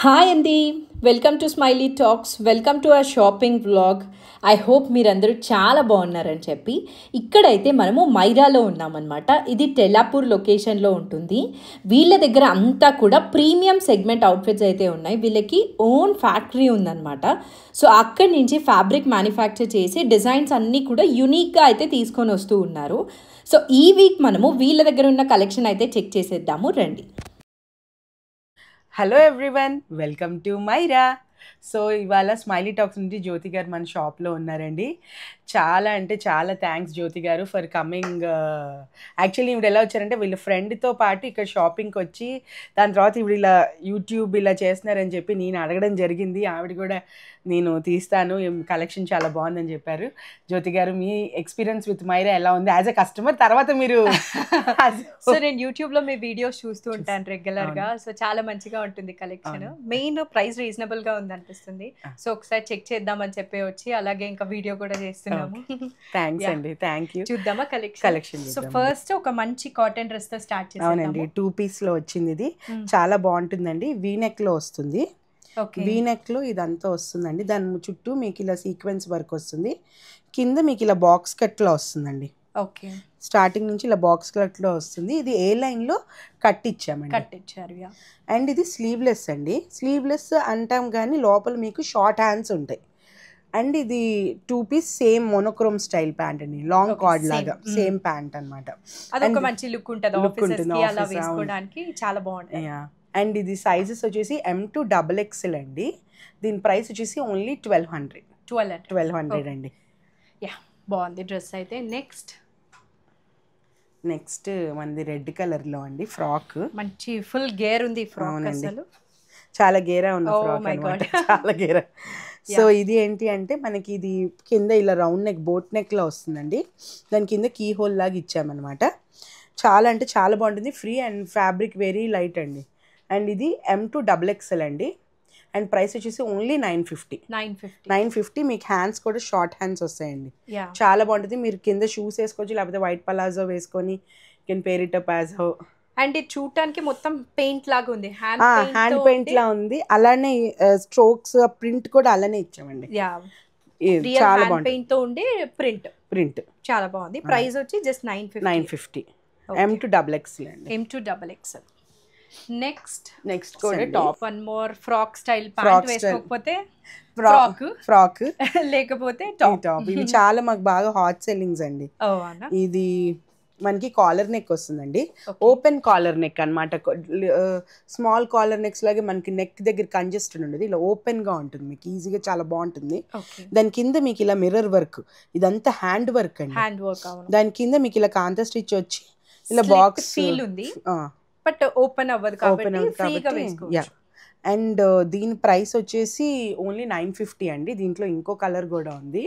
Hi అండి. Welcome to smiley talks. Welcome to our shopping vlog. I hope మీరందరూ చాలా బాగున్నారని చెప్పి ఇక్కడైతే మనము మైరాలో ఉన్నామన్నమాట. ఇది టెల్లాపూర్ లొకేషన్లో ఉంటుంది. వీళ్ళ దగ్గర అంతా కూడా ప్రీమియం సెగ్మెంట్ అవుట్ఫిట్స్ అయితే ఉన్నాయి. వీళ్ళకి ఓన్ ఫ్యాక్టరీ ఉందన్నమాట. సో అక్కడి నుంచి ఫ్యాబ్రిక్ మ్యానుఫ్యాక్చర్ చేసి డిజైన్స్ అన్నీ కూడా యూనిక్గా అయితే తీసుకొని వస్తూ ఉన్నారు. సో ఈ వీక్ మనము వీళ్ళ దగ్గర ఉన్న కలెక్షన్ అయితే చెక్ చేసేద్దాము రండి. Hello everyone, welcome to Maira. So ఇవాళ స్మైలీ టాక్స్ నుండి జ్యోతి గారు మన షాప్లో ఉన్నారండి. చాలా అంటే చాలా థ్యాంక్స్ జ్యోతి గారు ఫర్ కమింగ్. యాక్చువల్లీ ఇప్పుడు ఎలా వచ్చారంటే వీళ్ళ ఫ్రెండ్తో పాటు ఇక్కడ షాపింగ్కి వచ్చి దాని తర్వాత ఇప్పుడు ఇలా యూట్యూబ్ ఇలా చేస్తున్నారని చెప్పి నేను అడగడం జరిగింది. ఆవిడ కూడా నేను తీస్తాను, కలెక్షన్ చాలా బాగుందని చెప్పారు. జ్యోతి గారు, మీ ఎక్స్పీరియన్స్ విత్ మైరా ఎలా ఉంది యాజ్ అ కస్టమర్? తర్వాత మీరు సో నేను యూట్యూబ్ లో మీ వీడియోస్ చూస్తూ ఉంటాను రెగ్యులర్ గా. సో చాలా మంచిగా ఉంటుంది కలెక్షన్. మెయిన్ ప్రైస్ రీజనబుల్ గా ఉంది అనిపిస్తుంది. సో ఒకసారి చెక్ చేద్దామని చెప్పి వచ్చి అలాగే ఇంకా వీడియో కూడా చేస్తున్నాము. థ్యాంక్స్ అండి, థ్యాంక్ యూ. చూద్దామా కలెక్షన్. సో ఫస్ట్ ఒక మంచి కాటన్ డ్రెస్ తో స్టార్ట్ చేద్దాం. అవునండి, 2 piece లో వచ్చింది. ఇది చాలా బాగుంటుందండి. వీనెక్ లో వస్తుంది. వీనెక్ లో ఇదంతా వస్తుందండి. దాని చుట్టూ మీకు ఇలా సీక్వెన్స్ వర్క్ వస్తుంది. కింద మీకు ఇలా బాక్స్ కట్ లో వస్తుందండి. ఓకే, స్టార్టింగ్ నుంచి ఇలా బాక్స్ కట్ లో వస్తుంది. ఇది ఏ లైన్ లో కట్ ఇచ్చారు. అండ్ ఇది స్లీవ్లెస్ అండి. స్లీవ్లెస్ అంటాం కానీ లోపల మీకు షార్ట్ హ్యాండ్స్ ఉంటాయి. అండ్ ఇది 2 piece same monochrome style pant అండి. లాంగ్ కార్డ్ లాగా సేమ్ ప్యాంట్ అనమాట. అదొక మంచి లుక్ ఉంటుంది ఆఫీసర్స్ కి అలా వేసుకోవడానికి, చాలా బాగుంటుంది. అండ్ ఇది సైజెస్ వచ్చేసి M to XXL అండి. దీని ప్రైస్ వచ్చేసి ఓన్లీ 1200 అండి. యా, బాగుంది డ్రెస్ అయితే. నెక్స్ట్ మనది రెడ్ కలర్ లో అండి ఫ్రాక్. మంచి ఫుల్ గేర్ ఉంది ఫ్రాక్. అసలు చాలా గేరా ఉన్న ఫ్రాక్ అన్నమాట. చాలా గేరా. సో ఇది ఏంటి అంటే మనకి ఇది కింద ఇలా రౌండ్ నెక్, బోట్ నెక్ లో వస్తుందండి. దాని కింద కీ హోల్ లాగా ఇచ్చామన్నమాట. చాలా అంటే చాలా బాగుంటుంది. Free and fabric very light అండి. అండ్ ఇది M to XXL అండి. అండ్ ప్రైస్ వచ్చేసి ఓన్లీ 950. మీకు హ్యాండ్స్ కూడా షార్ట్ హ్యాండ్స్ వస్తాయండి. చాలా బాగుంటుంది. మీరు కింద షూస్ వేసుకోవచ్చు, లేకపోతే వైట్ పలాజో వేసుకొని can pair it up as హో. అండ్ ఇది చూడటానికి మొత్తం పెయింట్ లాగా ఉంది, హ్యాండ్ పెయింట్ లా ఉంది. అలానే స్ట్రోక్స్ ప్రింట్ కూడా అలానే ఇచ్చామండి. చాలా బాగుంది. పెయింట్ తో ఉండే ప్రింట్ చాలా బాగుంది. ప్రైస్ వచ్చి జస్ట్ 950. M to XXL అండి. నెక్స్ట్ కూడా top. One more frock style pant వేసుకోకపోతే ఫ్రాక్ లేకపోతే టాప్. ఇవి చాలా మాకు బాగా హాట్ సెల్లింగ్స్ అండి. ఇది మనకి కాలర్ నెక్ వస్తుందండి. ఓపెన్ కాలర్ నెక్ అనమాట. స్మాల్ కాలర్ నెక్స్ లాగే మనకి నెక్ దగ్గర కంజెస్టెడ్ ఉండదు, ఇలా ఓపెన్ గా ఉంటుంది. మీకు ఈజీగా చాలా బాగుంటుంది. దాని కింద మీకు ఇలా మిర్రర్ వర్క్, ఇదంతా హ్యాండ్ వర్క్ అండి. దాని కింద మీకు ఇలా కాంతా స్టిచ్ వచ్చి ఇలా బాక్స్ ఫీల్ ఉంది, బట్ ఓపెన్ అవ్వదు కాబట్టి ఫ్రీగా వేసుకోవచ్చు. అండ్ దీని ప్రైస్ వచ్చేసి ఓన్లీ 950 అండి. దీంట్లో ఇంకో కలర్ కూడా ఉంది,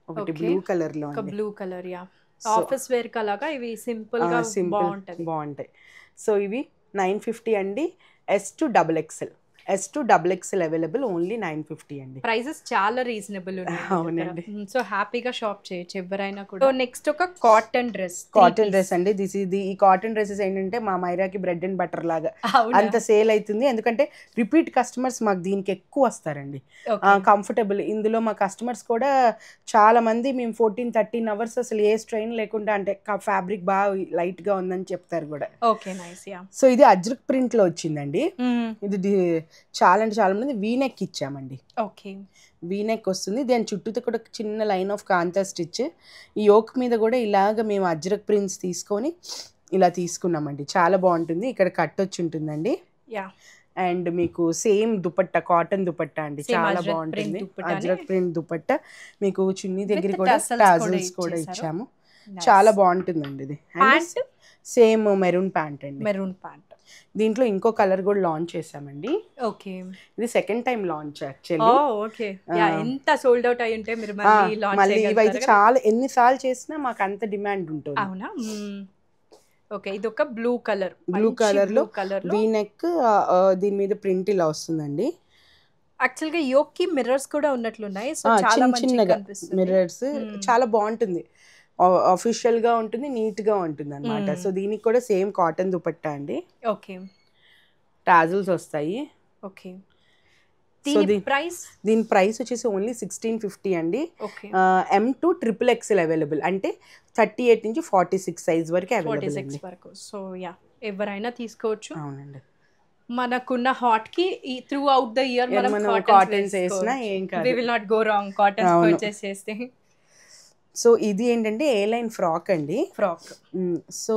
ఒకటి బ్లూ కలర్ లో. Blue colour, yeah, office wear కలాగా ఇవి సింపుల్ గా బాగుంటాయి. సో ఇవి 950 అండి. S to XXL available, only 950 అండి. ప్రైసెస్ చాలా రీజనబుల్ అవునండి. సో హ్యాపీగా షాప్ చేయొచ్చు ఎవరైనా కూడా. నెక్స్ట్ ఒక కాటన్ డ్రెస్ అండి. ఈ కాటన్ డ్రెస్సెస్ ఏంటంటే మా మైరాకి బ్రెడ్ అండ్ బటర్ లాగా అంత సేల్ అవుతుంది. ఎందుకంటే రిపీట్ కస్టమర్స్ మాకు దీనికి ఎక్కువ వస్తారండి. కంఫర్టబుల్. ఇందులో మా కస్టమర్స్ కూడా చాలా మంది మేము 14-13 hours అసలు ఏ స్ట్రెయిన్ లేకుండా, అంటే ఫ్యాబ్రిక్ బాగా లైట్ గా ఉందని చెప్తారు కూడా. సో ఇది అజ్రక్ ప్రింట్ లో వచ్చిందండి. ఇది చాలా అంటే చాలా మంది వీనెక్ ఇచ్చామండి. వీనెక్ వస్తుంది. దాని చుట్టూతో కూడా చిన్న లైన్ ఆఫ్ కాంతా స్టిచ్. ఈ యోక్ మీద కూడా ఇలాగ మేము అజ్రక్ ప్రింట్స్ తీసుకొని ఇలా తీసుకున్నామండి. చాలా బాగుంటుంది. ఇక్కడ కట్ వచ్చి ఉంటుందండి. అండ్ మీకు సేమ్ దుపట్టా, కాటన్ దుపట్టా అండి. చాలా బాగుంటుంది. అజ్రక్ ప్రింట్ దుపట్టా. మీకు చున్నీ దగ్గర కూడా టాజల్స్ కూడా ఇచ్చాము. చాలా బాగుంటుందండి. ఇది సేమ్ మెరూన్ ప్యాంట్ అండి. దీంట్లో ఇంకో కలర్ కూడా లాంచ్ చేసామండి. ఇది సెకండ్ టైం లాంచ్ యాక్చువల్లీ. ఎంత సోల్డ్ అవుట్ అయి ఉంటే మీరు మళ్ళీ ఇవైతే చాలా ఎన్నిసార్లు చేసినా మాకు అంత డిమాండ్ ఉంటుంది. అవునా? ఓకే, ఇది ఒక బ్లూ కలర్ లో వీనెక్. దీని మీద ప్రింట్ ఇలా వస్తుందండి. యాక్చువల్ గా యోక్ కి మిర్రర్స్ కూడా ఉన్నట్లున్నాయి. చిన్నగా మిర్రర్స్. చాలా బాగుంటుంది. ఆఫీషియల్ గా ఉంటుంది, నీట్ గా ఉంటుంది అన్నమాట. సో దీనికి కూడా సేమ్ కాటన్ దుపట్టా అండి. ఓకే, టాజిల్స్ వస్తాయి. ఓకే. సో దీని ప్రైస్ వచ్చేసి ఓన్లీ 1650 అండి. ఓకే. M2 XXL అవైలబుల్, అంటే 38 నుంచి 46 సైజ్ వరకు అవైలబుల్ అండి. వరకు. సో యా, ఎవరైనా తీసుకోవచ్చు. అవునండి. మనకున్న హాట్ కి త్రూ అవుట్ ద ఇయర్ మనం కాటన్స్ వేసినా ఏం కాదు. We will not go wrong cottons purchase చేస్తే. సో ఇది ఏంటంటే ఏ లైన్ ఫ్రాక్ అండి. ఫ్రాక్. సో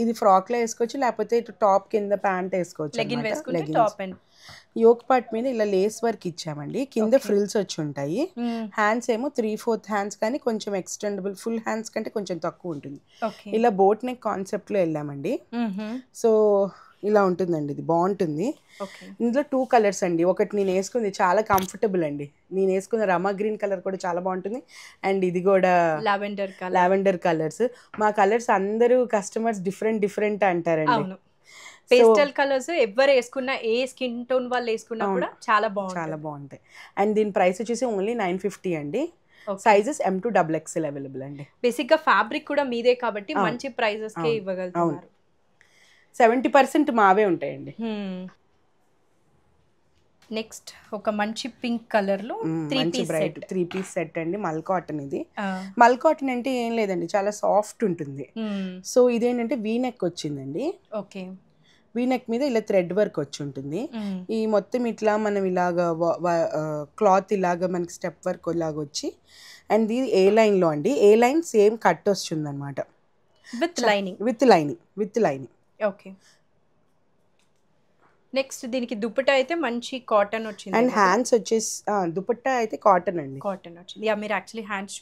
ఇది ఫ్రాక్ లో వేసుకోవచ్చు, లేకపోతే ఇటు టాప్ కింద ప్యాంట్ వేసుకోవచ్చు. లెగిన్ వేసుకుంటే టాప్ అండ్ యోక్ పార్ట్ మీద ఇలా లేస్ వర్క్ ఇచ్చామండి. కింద ఫ్రిల్స్ వచ్చి ఉంటాయి. హ్యాండ్స్ ఏమో 3/4 హ్యాండ్స్, కానీ కొంచెం ఎక్స్టెండబుల్, ఫుల్ హ్యాండ్స్ కంటే కొంచెం తక్కువ ఉంటుంది. ఇలా బోట్ నెక్ కాన్సెప్ట్ లో వెళ్ళామండి. సో ఇలా ఉంటుందండి, ఇది బాగుంటుంది. ఇందులో 2 కలర్స్ అండి. ఒకటి నేను వేసుకుంది చాలా కంఫర్టబుల్ అండి. నేను వేసుకున్న రమా గ్రీన్ కలర్ కూడా చాలా బాగుంటుంది, అండ్ ఇది కూడా లావెండర్ కలర్స్. మా కలర్స్ అందరూ కస్టమర్స్ డిఫరెంట్ అంటారండి. పేస్టల్ కలర్స్ ఎవరు వేసుకున్నా, ఏ స్కిన్ టోన్ వాళ్ళు వేసుకున్నా కూడా చాలా బాగుంటాయి. అండ్ దీని ప్రైస్ వచ్చేసి ఓన్లీ 950 అండి. సైజెస్ M2 XXL అవైలబుల్ అండి. బేసిక్ గా ఫ్యాబ్రిక్ కూడా మీదే కాబట్టి మంచి ప్రైజెస్ కే ఇవ్వగలుగుతారు. 70% మావే ఉంటాయండి. నెక్స్ట్ ఒక మంచి పింక్ కలర్ లో 3 పీస్ సెట్ అండి. మల్ కాటన్. ఇది మల్ కాటన్ అంటే ఏం లేదండి, చాలా సాఫ్ట్ ఉంటుంది. సో ఇదేంటంటే వీ నెక్ వచ్చిందండి. ఓకే. వీ నెక్ మీద ఇలా థ్రెడ్ వర్క్ వచ్చి ఉంటుంది. ఈ మొత్తం ఇట్లా మనం ఇలాగా క్లాత్ ఇలాగా మనకి స్టెప్ వర్క్ ఇలాగ వచ్చి, అండ్ ఇది ఏ లైన్ లో అండి. ఏ లైన్ సేమ్ కట్ వస్తుంది అనమాట, విత్ లైనింగ్. ఓకే. నెక్స్ట్ దీనికి దుపట్టా అయితే మంచి కాటన్ వచ్చింది, అండ్ హ్యాండ్స్ వచ్చేసి దుపట్టా అయితే కాటన్ అండి. కాటన్ వచ్చింది. యా, మీరు యాక్చువల్లీ హ్యాండ్స్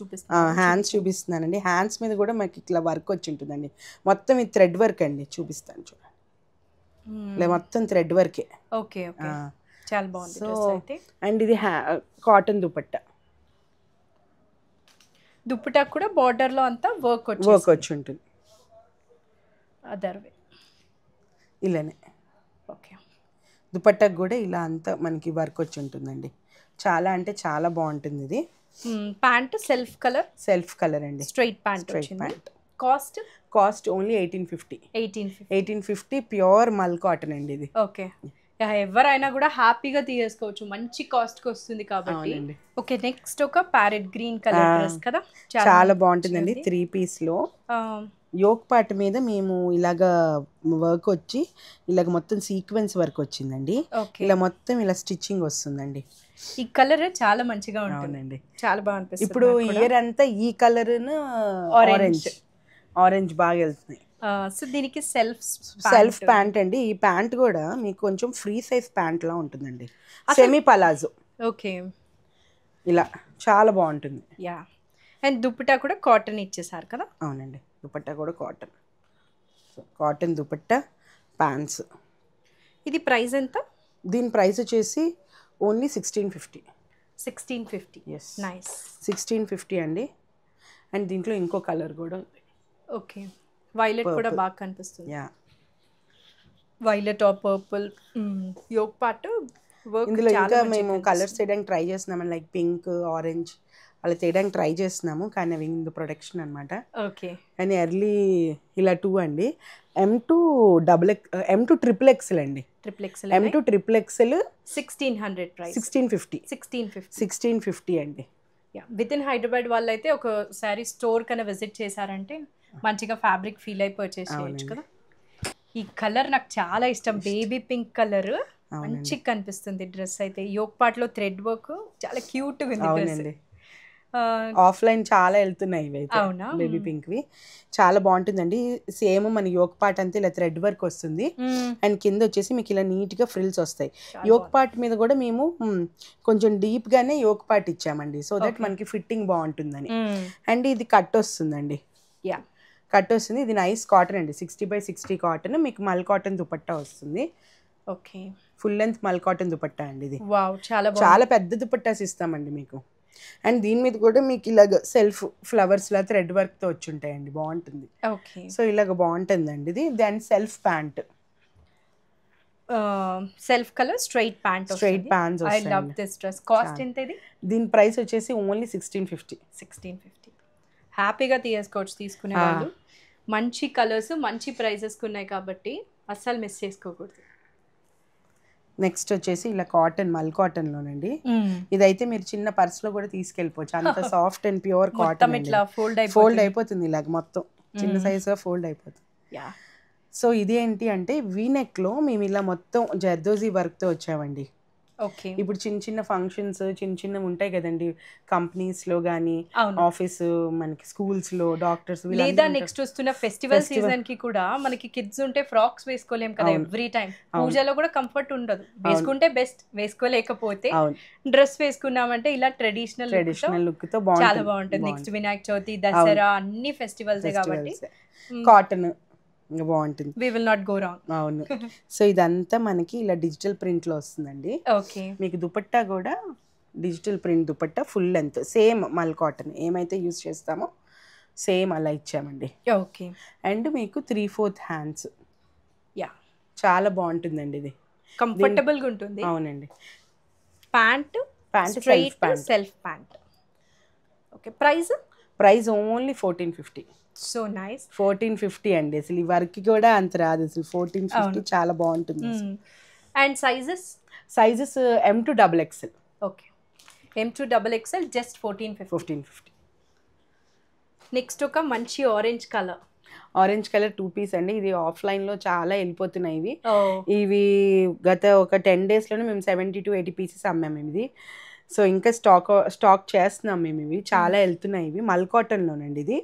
చూపిస్తున్నానండి. హ్యాండ్స్ మీద కూడా మనకి ఇట్లా వర్క్ వచ్చి ఉంటుందండి. మొత్తం ఇది థ్రెడ్ వర్క్ అండి, చూపిస్తాను చూడండి. ఇలా మొత్తం థ్రెడ్ వర్కే. ఓకే. చాలా బాగుంది. సో అండ్ ఇది కాటన్ దుపట్టా. దుపట్టా కూడా బార్డర్ లో అంతా వర్క్ వచ్చి ఉంటుంది. అదర్ వే ఇలానే. ఓకే. దుపట్టాకు కూడా ఇలా అంతా మనకి వర్క్ వచ్చి ఉంటుందండి. చాలా అంటే చాలా బాగుంటుంది ఇది. ప్యాంట్ సెల్ఫ్ కలర్ అండి. Straight pant. Cost only 1850 pure మల్ కాటన్ అండి ఇది. ఓకే. ఎవరైనా కూడా హ్యాపీగా తీసుకోవచ్చు, మంచి కాస్ట్ కి వస్తుంది కాబట్టి. ఓకే. నెక్స్ట్ ఒక ప్యారెట్ గ్రీన్ కలర్ డ్రెస్ కదా, చాలా బాగుంటుందండి. 3 పీస్ లో యోక్ పార్ట్ మీద మేము ఇలాగా వర్క్ వచ్చి ఇలాగ మొత్తం సీక్వెన్స్ వర్క్ వచ్చిందండి. ఇలా మొత్తం ఇలా స్టిచ్చింగ్ వస్తుందండి. ఈ కలర్ చాలా మంచిగా ఉంటుందండి, చాలా బాగుంటుంది. ఇప్పుడు ఇయర్ అంతా ఈ కలర్ ఆరెంజ్ బాగా వెళ్తుంది. సో దీనికి సెల్ఫ్ ప్యాంట్ అండి. ఈ ప్యాంట్ కూడా మీకు కొంచెం ఫ్రీ సైజ్ ప్యాంట్ లా ఉంటుందండి, సెమీ పలాజో. ఓకే. ఇలా చాలా బాగుంటుంది. యా. అండ్ దుపట్టా కూడా కాటన్ ఇచ్చేసారు కదా. అవునండి, దుపట్టా కూడా కాటన్ దుపట్టా ప్యాంట్స్. ఇది ప్రైస్ ఎంత? దీని ప్రైస్ వచ్చేసి ఓన్లీ 1650. ఎస్. నైస్. 1650 అండి. అండ్ దీంట్లో ఇంకో కలర్ కూడా ఉంది. ఓకే. వైలెట్ కూడా బాగా కనిపిస్తుంది. Yeah, violet or purple. Yoke part work ఇందులో ఇంకా మేము కలర్స్ చేయడానికి ట్రై చేస్తున్నాము, లైక్ పింక్, ఆరెంజ్ అలా చేయడానికి ట్రై చేస్తున్నాము, కానీ అవి ఇన్ ద ప్రొడక్షన్ అనమాట. ఓకే. కానీ ఎర్లీ ఇలా 2 అండి. M2 XXL అండి. M2 XXL 1600 price. 1650 అండి. విత్ ఇన్ హైదరాబాద్ వాళ్ళు అయితే ఒకసారి స్టోర్ కన్నా విజిట్ చేశారంటే మంచిగా ఫ్యాబ్రిక్ ఫీల్ అయి పర్చేస్ చేయొచ్చు కదా. ఈ కలర్ నాకు చాలా ఇష్టం, బేబీ పింక్ కలర్. మంచిగా కనిపిస్తుంది డ్రెస్ అయితే. యోక్ పార్ట్ లో థ్రెడ్ వర్క్ చాలా క్యూట్ గా ఉంది. ఆఫ్లైన్ చాలా వెళ్తున్నాయి ఇవైతే, బేబీ పింక్ వి చాలా బాగుంటుందండి. సేమ్ మన యోక్ పార్ట్ అంతా ఇలా థ్రెడ్ వర్క్ వస్తుంది, అండ్ కింద వచ్చేసి మీకు ఇలా నీట్ గా ఫ్రిల్స్ వస్తాయి. యోక్ పార్ట్ మీద కూడా మేము కొంచెం డీప్ గానే యోక్ పార్ట్ ఇచ్చామండి, సో దట్ మనకి ఫిట్టింగ్ బాగుంటుందని. అండ్ ఇది కట్ వస్తుందండి. కట్ వస్తుంది. ఇది నైస్ కాటన్ అండి, 60/60 కాటన్. మీకు మల్ కాటన్ దుపట్టా వస్తుంది. ఓకే. ఫుల్ లెంత్ మల్ కాటన్ దుపట్టా అండి ఇది. చాలా పెద్ద దుపట్టాస్ ఇస్తామండి మీకు. అండ్ దీని మీద కూడా మీకు ఇలాగ సెల్ఫ్ ఫ్లవర్స్ లా థ్రెడ్ వర్క్ తో వచ్చి ఉంటాయండి, బాగుంటుంది. ఓకే. సో ఇలాగ బాగుంటుందండి ఇది. Then self pant, self colour straight pants. I love this dress. Cost ఎంత ఇది? దీని ప్రైస్ వచ్చేసి ఓన్లీ 1650. హ్యాపీగా తీసుకునే వాళ్ళు. మంచి కలర్స్ మంచి ప్రైజెస్ ఉన్నాయి కాబట్టి అస్సలు మిస్ చేసుకోకూడదు. నెక్స్ట్ వచ్చేసి ఇలా కాటన్ మల్ కాటన్ లోనండి. ఇదైతే మీరు చిన్న పర్స్ లో కూడా తీసుకెళ్ళిపోవచ్చు, అంత సాఫ్ట్ అండ్ ప్యూర్ కాటన్. ఇట్లా ఫోల్డ్ అయిపోతుంది ఇలాగ మొత్తం చిన్న సైజ్ గా ఫోల్డ్ అయిపోతుంది. సో ఇది ఏంటి అంటే వీనెక్ లో మేము ఇలా మొత్తం జర్దోజీ వర్క్ తో వచ్చామండి. ఓకే, ఇప్పుడు చిన్న చిన్న ఫంక్షన్స్ చిన్న ఉంటాయి కదండి, కంపెనీస్ లో గానీ ఆఫీస్, మనకి స్కూల్స్ లో డాక్టర్స్, లేదా నెక్స్ట్ వస్తున్న ఫెస్టివల్ సీజన్ కి కూడా మనకి కిడ్స్ ఉంటే ఫ్రాక్స్ వేసుకోలేం కదా ఎవ్రీ టైం. పూజలో కూడా కంఫర్ట్ ఉండదు, వేసుకుంటే బెస్ట్, వేసుకోలేకపోతే డ్రెస్ వేసుకున్నామంటే ఇలా ట్రెడిషనల్ లుక్ తో చాలా బాగుంటుంది. నెక్స్ట్ వినాయక చవితి, దసరా అన్ని ఫెస్టివల్స్ కాబట్టి కాటన్ బాగుంటుంది. we will not go wrong. అవును. సో ఇదంతా మనకి ఇలా డిజిటల్ ప్రింట్ లో వస్తుందండి. ఓకే, మీకు దుపట్టా కూడా digital print dupatta, full length same మల్ కాటన్ ఏమైతే యూజ్ చేస్తామో సేమ్ అలా ఇచ్చామండి. ఓకే, అండ్ మీకు 3/4 హ్యాండ్స్. యా, చాలా బాగుంటుందండి, ఇది కంఫర్టబుల్ గా ఉంటుంది. అవునండి. Pant straight self pant. Okay, price only 1450. So nice. 1450 అండి. అసలు ఈ వర్క్ కూడా అంత రాదు అసలు. 1450 చాలా బాగుంటుంది. And sizes M to XXL. Okay, M to XXL just 1450. Next ఒక మంచి ఆరెంజ్ కలర్ 2 పీస్ అండి. ఇది ఆఫ్లైన్ లో చాలా వెళ్ళిపోతున్నాయి ఇవి. ఇవి గత ఒక 10 days లోనే మేము 70 to 80 పీసెస్ అమ్మాము ఇది. సో ఇంకా స్టాక్ చేస్తున్నాం మేము. ఇవి చాలా వెళ్తున్నాయి. ఇవి మల్ కాటన్ లోనండి. ఇది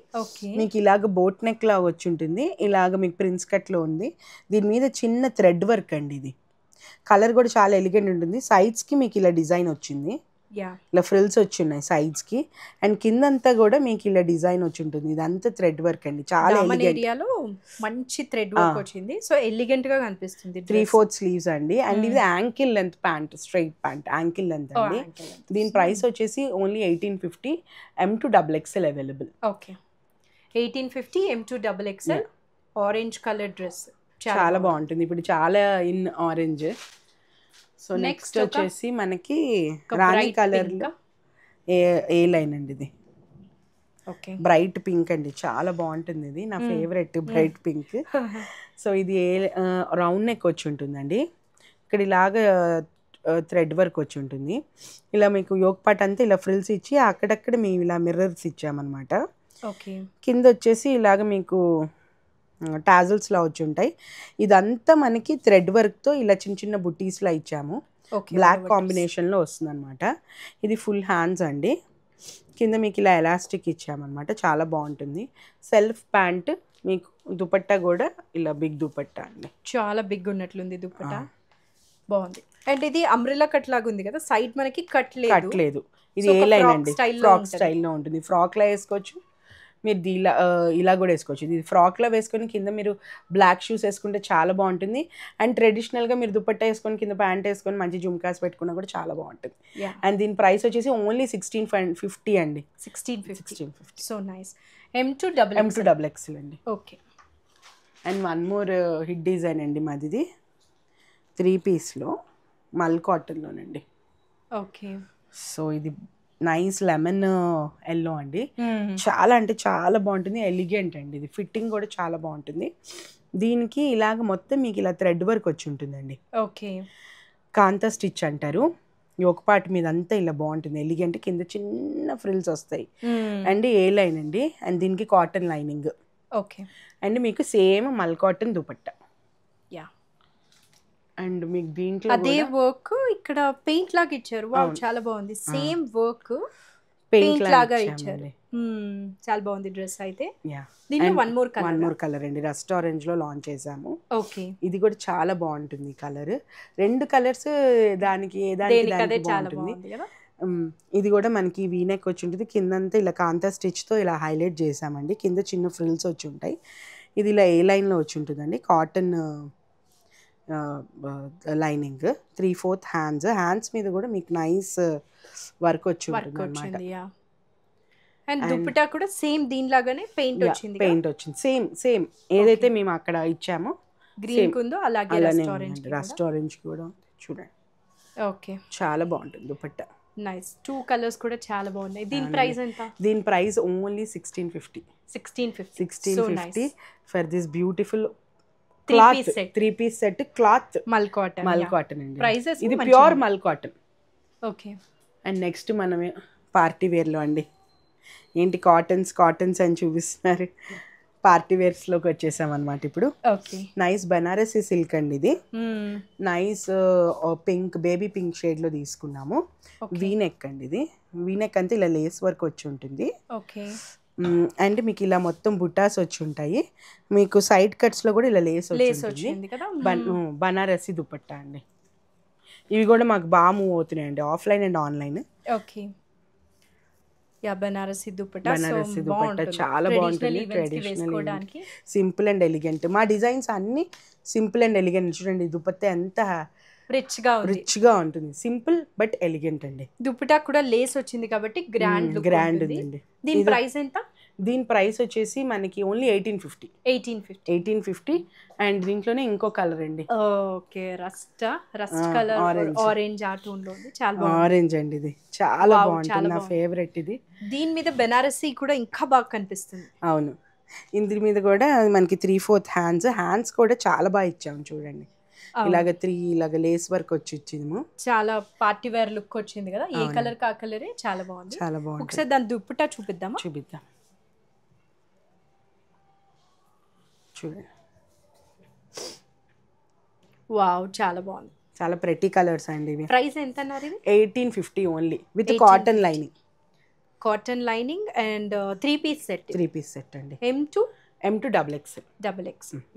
మీకు ఇలాగ బోట్ నెక్ లా వచ్చి ఉంటుంది, ఇలాగ మీకు ప్రిన్స్ కట్ లో ఉంది. దీని మీద చిన్న థ్రెడ్ వర్క్ అండి. ఇది కలర్ కూడా చాలా ఎలిగెంట్ ఉంటుంది. సైడ్స్ కి మీకు ఇలా డిజైన్ వచ్చింది, ఇలా ఫ్రిల్స్ వచ్చి ఉన్నాయి సైడ్స్ కి. అండ్ కిందంతా కూడా మీకు ఇలా డిజైన్ వచ్చి ఉంటుంది. ఇదంతా థ్రెడ్ వర్క్ అండి, చాలా ఏరియాలో మంచి థ్రెడ్ వర్క్ వచ్చింది. సో ఎలిగెంట్ గా కనిపిస్తుంది. 3/4 స్లీవ్స్ అండి. అండ్ ఇది ankle length pant, straight pant ankle length అండి. దీని ప్రైస్ వచ్చేసి only 1850. M to XXL available. Okay, 1850 M to XXL orange colour dress చాలా బాగుంటుంది. ఇప్పుడు చాలా ఇన్ ఆరెంజ్. సో నెక్స్ట్ వచ్చేసి మనకి రాణి కలర్ లో ఏ లైన్ అండి. ఇది బ్రైట్ పింక్ అండి, చాలా బాగుంటుంది. ఇది నా ఫేవరెట్ బ్రైట్ పింక్. సో ఇది రౌండ్ నెక్ వచ్చి ఉంటుందండి. ఇక్కడ ఇలాగా థ్రెడ్ వర్క్ వచ్చి ఉంటుంది. ఇలా మీకు యోక్ పార్ట్ అంతా ఇలా ఫ్రిల్స్ ఇచ్చి అక్కడక్కడ మేము ఇలా మిర్రర్స్ ఇచ్చామన్నమాట. కింద వచ్చేసి ఇలాగ మీకు టాజల్స్ లా వచ్చి ఉంటాయి. ఇదంతా మనకి థ్రెడ్ వర్క్ తో ఇలా చిన్న చిన్న బుటీస్ లా ఇచ్చాము. బ్లాక్ కాంబినేషన్ లో వస్తుంది అనమాట. ఇది ఫుల్ హ్యాండ్స్ అండి. కింద మీకు ఇలా ఎలాస్టిక్ ఇచ్చామన్నమాట, చాలా బాగుంటుంది. సెల్ఫ్ ప్యాంట్, మీకు దుపట్టా కూడా ఇలా బిగ్ దుపట్టా అండి, చాలా బిగ్ ఉన్నట్లుంది దుపట్టా, బాగుంది. అండ్ ఇది అంబ్రెల్లా కట్ లాగా ఉంది కదా, సైడ్ మనకి కట్ లేదు. ఇది ఏ లైన్ అండి, ఫ్రాక్ స్టైల్లో ఉంటుంది. ఫ్రాక్ లా వేసుకోవచ్చు మీరు, ఇలా కూడా వేసుకోవచ్చు. ఇది ఫ్రాక్ లా వేసుకొని కింద మీరు బ్లాక్ షూస్ వేసుకుంటే చాలా బాగుంటుంది. అండ్ ట్రెడిషనల్ గా మీరు దుపట్టా వేసుకొని కింద ప్యాంట్ వేసుకొని మంచి జుమ్కాస్ పెట్టుకున్నా కూడా చాలా బాగుంటుంది. అండ్ దీని ప్రైస్ వచ్చేసి ఓన్లీ 1650 అండి. 1650. So nice. M to XXL అండి. Okay. And one more hit design అండి మాది, 3 పీస్లో మల్ కాటన్లోనండి. ఓకే. సో ఇది నైస్ లెమన్ ఎల్లో అండి, చాలా అంటే చాలా బాగుంటుంది, ఎలిగెంట్ అండి. ఇది ఫిట్టింగ్ కూడా చాలా బాగుంటుంది. దీనికి ఇలాగ మొత్తం మీకు ఇలా థ్రెడ్ వర్క్ వచ్చి ఉంటుందండి. ఓకే. కాంతా స్టిచ్ అంటారు. యోక్ పార్ట్ మీద అంతా ఇలా బాగుంటుంది, ఎలిగెంట్. కింద చిన్న ఫ్రిల్స్ వస్తాయి అండ్ ఏ లైన్ అండి. అండ్ దీనికి కాటన్ లైనింగ్. ఓకే. అండ్ మీకు సేమ్ మల్ కాటన్ దుపట్టా. అండ్ మీకు దీంట్లో అదే వర్క్ ఇక్కడ పెయింట్ లాగా ఇచ్చారు. వావ్, చాలా బాగుంది. సేమ్ వర్క్ పెయింట్ లాగా ఇచ్చారు. చాలా బాగుంది డ్రెస్ అయితే. దీంట్లో వన్ మోర్ కలర్ అండి, రస్ట్ ఆరెంజ్ లో లాంచ్ చేసాము. ఓకే. ఇది కూడా చాలా బాగుంటుంది కలర్. 2 కలర్స్ దానికి బాగుంటుంది. ఇది కూడా మనకి వీనెక్ వచ్చి ఉంటుంది. కిందంతా ఇలా కాంతా స్టిచ్ తో ఇలా హైలైట్ చేసామండి. కింద చిన్న ఫ్రిల్స్ వచ్చి ఉంటాయి. ఇది ఇలా ఏ లైన్ లో వచ్చి ఉంటుందండి. కాటన్ లైనింగ్, 3/4 హ్యాండ్స్ మీద కూడా మీకు నైస్ వర్క్ వచ్చి ఉంటుంది అన్నమాట. అండ్ దుపట్టా కూడా సేమ్ దీనిలాగానే పెయింట్ వచ్చింది. సేమ్ ఏదైతే మేము అక్కడ ఇచ్చామో గ్రీన్ కుందో అలాగే రస్ట్ ఆరెంజ్ కూడా చూడండి. ఓకే, చాలా బాగుంటుంది దుపట్టా. నైస్. 2 కలర్స్ కూడా చాలా బాగున్నాయి. దీని ప్రైస్ ఎంత? దీని price only 1650 for this beautiful cloth 3-piece set cloth మల్ కాటన్ అండి. ప్రైసెస్ ఇది ప్యూర్ మల్ కాటన్. ఓకే. అండ్ నెక్స్ట్ మనం పార్టీ వేర్లో అండి. ఏంటి కాటన్స్ అని చూపిస్తున్నారు. పార్టీ వేర్స్లోకి వచ్చేసాం అనమాట ఇప్పుడు. ఓకే. నైస్ బనారసి సిల్క్ అండి ఇది. నైస్ పింక్, బేబీ పింక్ షేడ్లో తీసుకున్నాము. వీనెక్ అండి ఇది. వీనెక్ అంతా ఇలా లేస్ వర్క్ వచ్చి ఉంటుంది. ఓకే. అండ్ మీకు ఇలా మొత్తం బుటాస్ వచ్చి ఉంటాయి. మీకు సైడ్ కట్స్లో కూడా ఇలా లేస్ వచ్చింది కదా. బనారసి దుపట్టా అండి. ఇవి కూడా మాకు బాగా మూవ్ అవుతున్నాయండి, offline and online. Okay. Banarasi dupatta చాలా బాగుంటుంది. Traditional, simple and elegant. మా డిజైన్స్ అన్ని సింపుల్ అండ్ ఎలిగెంట్. చూడండి దుపట్టా ఎంత రిచ్ గా ఉంటుంది. సింపుల్ బట్ ఎలిగెంట్ అండి. దుపట్టా కూడా లేస్ వచ్చింది కాబట్టి గ్రాండ్ ఉందండి. దీని ప్రైస్ ఎంత? దీని ప్రైస్ వచ్చేసి మనకి ఓన్లీ 1850. అండ్ దీంట్లోనే ఇంకో కలర్ అండి. ఓకే. రస్ట్ కలర్, ఆరెంజ్ ఆ టోన్ లో ఉంది. చాలా బాగుంది. ఆరెంజ్ అండి ఇది చాలా బాగుంటుంది, నా ఫేవరెట్ ఇది. దీని మీద బెనారసి కూడా ఇంకా బాగా కనిపిస్తుంది. అవును, ఇంది మీద కూడా మనకి 3/4 హ్యాండ్స్ కూడా చాలా బాగా ఇచ్చాము చూడండి. ఇలాగ లేస్ వర్క్ వచ్చింది. చాలా పార్టీ వేర్ లుక్ వచ్చింది కదా. ఏ కలర్ కా కలరే చాలా బాగుంది. ఒకసారి దాని దుపట్టా చూపిద్దాం. చూడండి. వావ్, చాలా బాగుంది. చాలా ప్రెటీ కలర్స్ అండి ఇవి. ప్రైస్ ఎంత అన్నారు? 1850 only with cotton lining. Cotton lining and 3-piece set అండి. M2 XXL.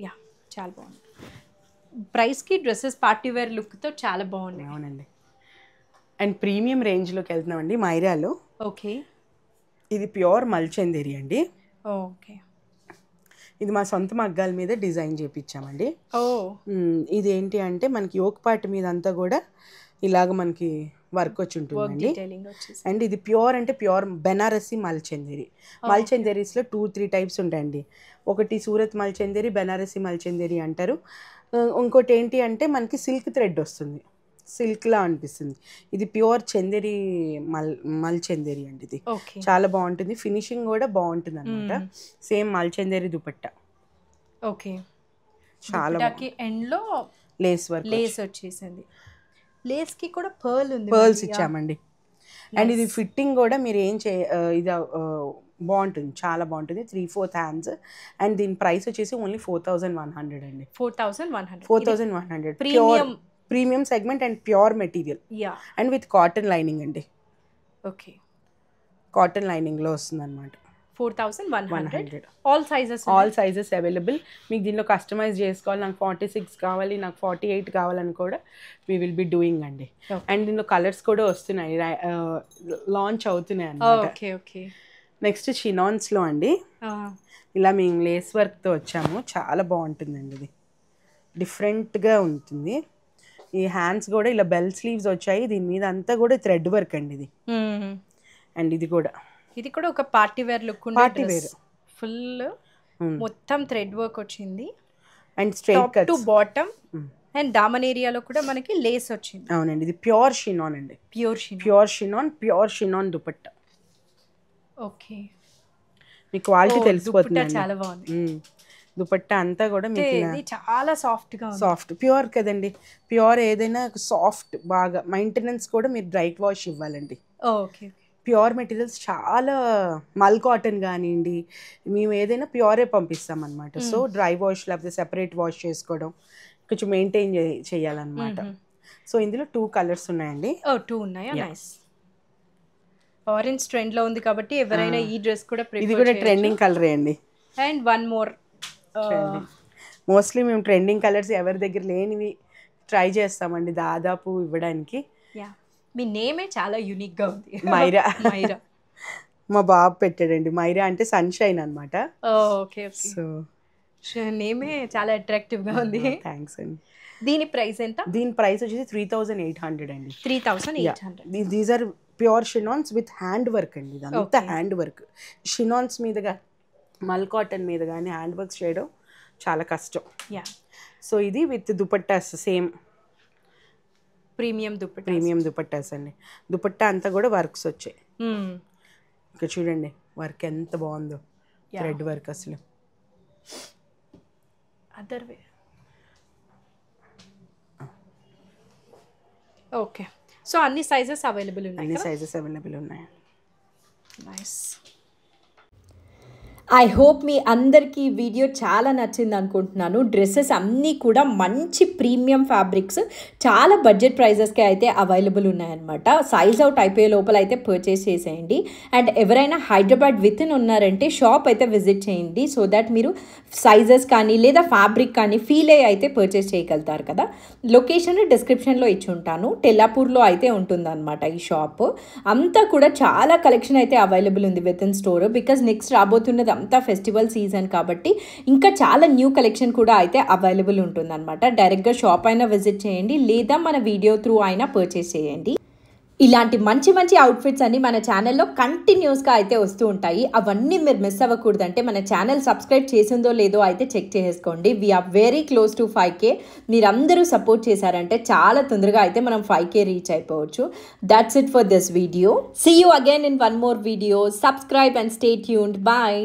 యా, చాలా బాగుంది. ప్రైస్ కి డ్రెస్సెస్ పార్టీ వేర్ లుక్ తో చాలా బాగున్నాయి. అవునండి. అండ్ ప్రీమియం రేంజ్ లోకి వెళ్తున్నామండి మైరాలో. ఓకే. ఇది ప్యూర్ మల్చందేరి అండి. ఓకే. ఇది మా సొంత మగ్గాల మీద డిజైన్ చేపించామండి. ఇది ఏంటి అంటే మనకి యోక్ పార్ట్ మీద అంతా కూడా ఇలాగ మనకి వర్క్ వచ్చి ఉంటుందండి. అండ్ ఇది ప్యూర్ అంటే ప్యూర్ బెనారసి మల్చందేరి. మల్చందేరీస్లో 2-3 టైప్స్ ఉంటాయండి. ఒకటి సూరత్ మల్చందేరి, బెనారసి మల్చందేరి అంటారు. ఇంకోటి ఏంటి అంటే మనకి సిల్క్ థ్రెడ్ వస్తుంది, సిల్క్లా అనిపిస్తుంది. ఇది ప్యూర్ చందేరి మల్చందేరి అండి. ఇది చాలా బాగుంటుంది, ఫినిషింగ్ కూడా బాగుంటుంది అనమాట. సేమ్ మల్చందేరి దుపట్టా. ఓకే. చాలా ఎండ్ లో లేస్ వచ్చేసింది. లేస్ కి కూడా పర్ల్స్ ఇచ్చామండి. అండ్ ఇది ఫిట్టింగ్ కూడా మీరు ఇది బాగుంటుంది, చాలా బాగుంటుంది. 3/4 అండ్ దీని ప్రైస్ వచ్చేసి ఓన్లీ 4100 అండి. 4100 premium segment and pure material and with cotton lining అండి. ఓకే. కాటన్ లైనింగ్ లో వస్తుంది అనమాట. 4100. All sizes available. మీకు దీనిలో కస్టమైజ్ చేసుకోవాలి, నాకు 46 కావాలి, నాకు 48 కావాలని కూడా వీ విల్ బి డూయింగ్ అండి. అండ్ దీనిలో కలర్స్ కూడా వస్తున్నాయి, లాంచ్ అవుతున్నాయి అన్నమాట. నెక్స్ట్ షినాన్స్లో అండి. ఇలా మేము లేస్ వర్క్తో వచ్చాము, చాలా బాగుంటుందండి. ఇది డిఫరెంట్గా ఉంటుంది. ఈ హ్యాండ్స్ కూడా ఇలా బెల్ స్లీవ్స్ వచ్చాయి. దీని మీద అంతా కూడా థ్రెడ్ వర్క్ అండి ఇది. అండ్ ఇది కూడా ఒక party wear look, party wear full మొత్తం థ్రెడ్ వర్క్ వచ్చింది. And straight cut to bottom and దామన్ ఏరియాలో కూడా మనకి లేస్ వచ్చింది. అవునండి, ఇది ప్యూర్ షినాన్ అండి. ప్యూర్ షినాన్ దుపట్టా. ఓకే. మీ క్వాలిటీ తెలిసిపోతుంది. చాలా బాగుంది. దుపట్టా అంతా కూడా మీకు చాలా సాఫ్ట్ ప్యూర్ కదండి. ప్యూర్ ఏదైనా సాఫ్ట్, బాగా మెయింటెనెన్స్ కూడా మీరు డ్రై వాష్ ఇవ్వాలండి. ఓకే. ప్యూర్ మెటీరియల్స్ చాలా మల్ కాటన్ కానివ్వండి, మేము ఏదైనా ప్యూరే పంపిస్తాం అనమాట. సో డ్రై వాష్ లేకపోతే సెపరేట్ వాష్ చేసుకోవడం కొంచెం మెయింటైన్ చేయాలన్నమాట. సో ఇందులో 2 కలర్స్ ఉన్నాయండి. 2 ఉన్నాయా? నైస్. ఆరెంజ్ ట్రెండ్ లో ఉంది కాబట్టి ఎవరైనా ఈ డ్రెస్ కూడా ప్రిఫర్ ఇది కూడా ట్రెండింగ్ కలరే అండి. అండ్ వన్ మోర్, మోస్ట్లీ మేము ట్రెండింగ్ కలర్స్ ఎవరి దగ్గర లేనివి ట్రై చేస్తామండి దాదాపు ఇవ్వడానికి. మీ నేమే చాలా యూనిక్ గా ఉంది. మైరా. మా బాబు పెట్టాడండి. మైరా అంటే సన్షైన్ అనమాట. ఓకే. సో నేమే చాలా అట్రాక్టివ్ గా ఉంది. థ్యాంక్స్ అండి. దీని ప్రైస్ ఎంత? దీని ప్రైస్ వచ్చేసి 3800 అండి. 3800. These are pure chinons with hand work అండి. ఇదంతా హ్యాండ్ వర్క్. షినాన్స్ మీదగా మల్ కాటన్ మీద కానీ హ్యాండ్ వర్క్ చేయడం చాలా కష్టం. సో ఇది with dupattas, same premium dupattas అండి. దుపట్టా అంతా కూడా వర్క్స్ వచ్చాయి. ఇక్కడ చూడండి వర్క్ ఎంత బాగుందో, థ్రెడ్ వర్క్. అసలు ఓకే. సో అన్ని సైజెస్ అవైలబుల్ ఉన్నాయి. అన్ని సైజెస్ అవైలబుల్ ఉన్నాయి. నైస్. ఐ హోప్ మీ అందరికీ ఈ వీడియో చాలా నచ్చింది అనుకుంటున్నాను. డ్రెస్సెస్ అన్నీ కూడా మంచి ప్రీమియం ఫ్యాబ్రిక్స్, చాలా బడ్జెట్ ప్రైజెస్కి అయితే అవైలబుల్ ఉన్నాయన్నమాట. సైజ్ అవుట్ అయిపోయే లోపల అయితే పర్చేస్ చేసేయండి. అండ్ ఎవరైనా హైదరాబాద్ విత్ ఇన్ ఉన్నారంటే షాప్ అయితే విజిట్ చేయండి, సో దట్ మీరు సైజెస్ కానీ లేదా ఫ్యాబ్రిక్ కానీ ఫీల్ అయ్యి అయితే పర్చేస్ చేయగలుగుతారు కదా. లొకేషన్ డిస్క్రిప్షన్లో ఇచ్చి ఉంటాను. టెల్లాపూర్లో అయితే ఉంటుందన్నమాట ఈ షాప్. అంతా కూడా చాలా కలెక్షన్ అయితే అవైలబుల్ ఉంది with in store. Because next రాబోతున్నది అంతా ఫెస్టివల్ సీజన్ కాబట్టి ఇంకా చాలా న్యూ కలెక్షన్ కూడా అయితే అవైలబుల్ ఉంటుందన్నమాట. డైరెక్ట్గా షాప్ అయినా విజిట్ చేయండి లేదా మన వీడియో త్రూ అయినా పర్చేస్ చేయండి. ఇలాంటి మంచి మంచి అవుట్ఫిట్స్ అన్ని మన ఛానల్లో కంటిన్యూస్గా అయితే వస్తూ ఉంటాయి. అవన్నీ మీరు మిస్ అవ్వకూడదంటే మన ఛానల్ సబ్స్క్రైబ్ చేసిందో లేదో అయితే చెక్ చేసుకోండి. We're very close to 5K. మీరందరూ సపోర్ట్ చేశారంటే చాలా తొందరగా అయితే మనం 5K రీచ్ అయిపోవచ్చు. That's it for this video. See you again in one more video. Subscribe and stay tuned. Bye.